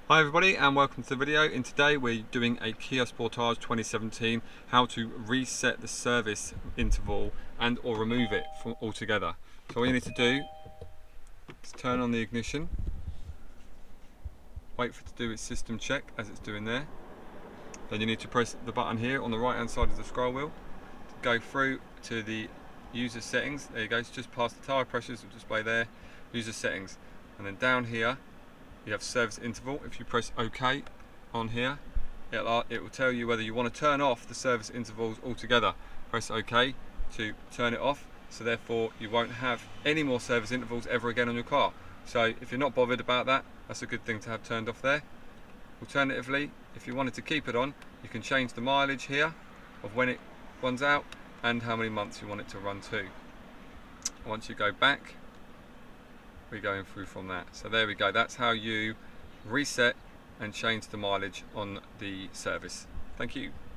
Hi everybody and welcome to the video. In today we're doing a Kia Sportage 2017, how to reset the service interval and or remove it from altogether. So all you need to do is turn on the ignition, wait for it to do its system check as it's doing there. Then you need to press the button here on the right hand side of the scroll wheel to go through to the user settings. There you go, it's just past the tyre pressures, will display there, user settings, and then down here you have service interval. If you press OK on here, it will tell you whether you want to turn off the service intervals altogether. Press OK to turn it off, so therefore you won't have any more service intervals ever again on your car. So if you're not bothered about that, that's a good thing to have turned off there. Alternatively, if you wanted to keep it on, you can change the mileage here of when it runs out and how many months you want it to run to. Once you go back, we're going through from that. So there we go, that's how you reset and change the mileage on the service. Thank you.